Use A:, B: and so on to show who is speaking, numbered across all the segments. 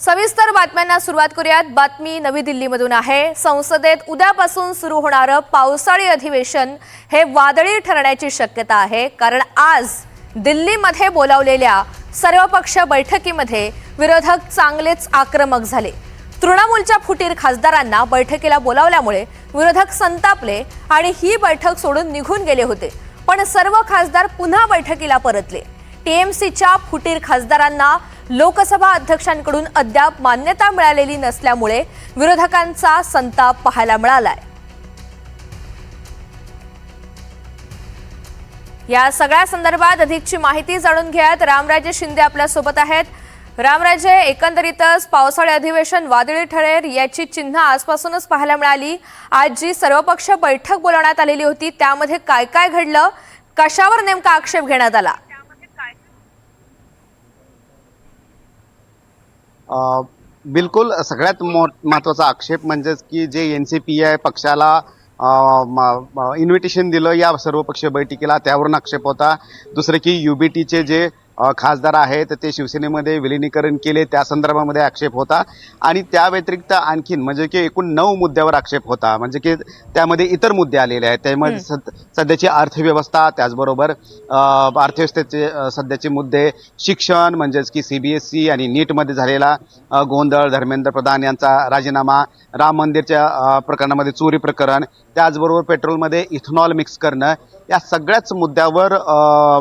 A: सविस्तर बातम्यांना सुरुवात करूयात। बातमी नवी दिल्लीमधून आहे। संसदेत उद्यापासून सुरू होणारं पावसाळी अधिवेशन हे वादळी ठरण्याची शक्यता आहे, कारण आज दिल्लीमध्ये बोलावलेल्या सर्वपक्ष बैठकीमध्ये विरोधक चांगलेच आक्रमक झाले। तृणमूलच्या फुटीर खासदारांना बैठकीला बोलावल्यामुळे विरोधक संतापले आणि ही बैठक सोडून निघून गेले होते, पण सर्व खासदार पुन्हा बैठकीला परतले। टीएमसीच्या फुटीर खासदारांना लोकसभा अध्यक्षांकडून अद्याप मान्यता मिळालेली नसल्यामुळे विरोधकांचा संताप पाहायला मिळालाय। या सगळ्या संदर्भात अधिकची माहिती जाणून घ्यायत रामराजे शिंदे आपल्या सोबत आहेत। रामराजे, एकंदरीतच पावसाळी अधिवेशन वादळी ठरेल याची चिन्ह आजपासूनच पाहायला मिळाली। आज जी सर्वपक्ष बैठक बोलवण्यात आलेली होती त्यामध्ये काय काय घडलं, कशावर नेमका आक्षेप घेण्यात आला?
B: बिलकुल सगळ्यात महत्त्वाचा आक्षेप म्हणजे की जे एनसीपीआय पक्षाला इन्व्हिटेशन दिलं या सर्वपक्षीय बैठकीला, त्यावरून आक्षेप होता। दुसरे की यूबीटीचे जे खासदार आहेत ते शिवसेनेमध्ये विलीनीकरण केले त्या संदर्भामध्ये आक्षेप होता, आणि त्या व्यतिरिक्त आणखीन म्हणजे की एकूण 9 मुद्द्यावर आक्षेप होता। म्हणजे की त्यामध्ये इतर मुद्दे आलेले आहेत, त्यामध्ये सध्याची अर्थव्यवस्था, त्याचबरोबर अर्थव्यवस्थेचे सध्याचे मुद्दे, शिक्षण म्हणजेच की सीबीएसई आणि नीटमध्ये झालेला गोंधळ, धर्मेंद्र प्रधान यांचा राजीनामा, राम मंदिरच्या प्रकरणामध्ये चोरी प्रकरण, त्याचबरोबर पेट्रोलमध्ये इथेनॉल मिक्स करणं, या सगळ्याच मुद्द्यावर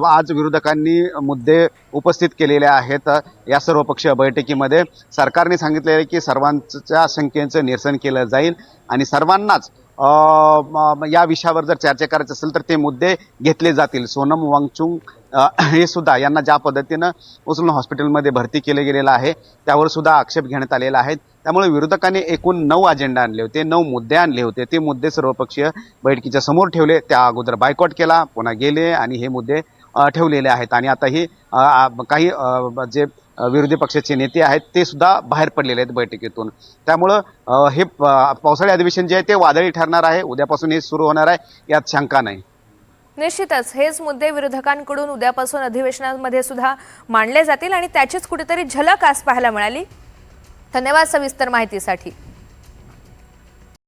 B: आज विरोधकांनी मुद्दे उपस्थित केलेले आहेत। या सर्वपक्षीय बैठकीमध्ये सरकारने सांगितले आहे की सर्वांच्या शंकेचं निरसन केलं जाईल आणि सर्वांनाच या विषयावर जर चर्चा करायची असेल तर ते मुद्दे घेतले जातील। सोनम वांगचुक हे सुद्धा यांना ज्या पद्धतीनं उचलून हॉस्पिटलमध्ये भरती केले गेलेलं आहे त्यावर सुद्धा आक्षेप घेण्यात आलेला आहे। त्यामुळे विरोधकांनी एकूण 9 अजेंडा आणले होते, 9 मुद्दे आणले होते। ते मुद्दे सर्वपक्षीय बैठकीच्या समोर ठेवले, त्या अगोदर बायकॉट केला, पुन्हा गेले आणि हे मुद्दे ठेवलेले आहेत। आणि आता ही काही जे विरोधी पक्षाचे नेते आहेत ते सुद्धा बाहेर पडलेले आहेत बैठकीतून। त्यामुळं हे पावसाळी अधिवेशन जे आहे ते वादळी ठरणार आहे, उद्यापासून हे सुरू होणार आहे, यात शंका नाही।
A: निश्चितच हेच मुद्दे विरोधकांकडून उद्यापासून अधिवेशनामध्ये सुद्धा मांडले जातील आणि त्याचीच कुठेतरी झलक आज पाहायला मिळाली। धन्यवाद सविस्तर माहितीसाठी।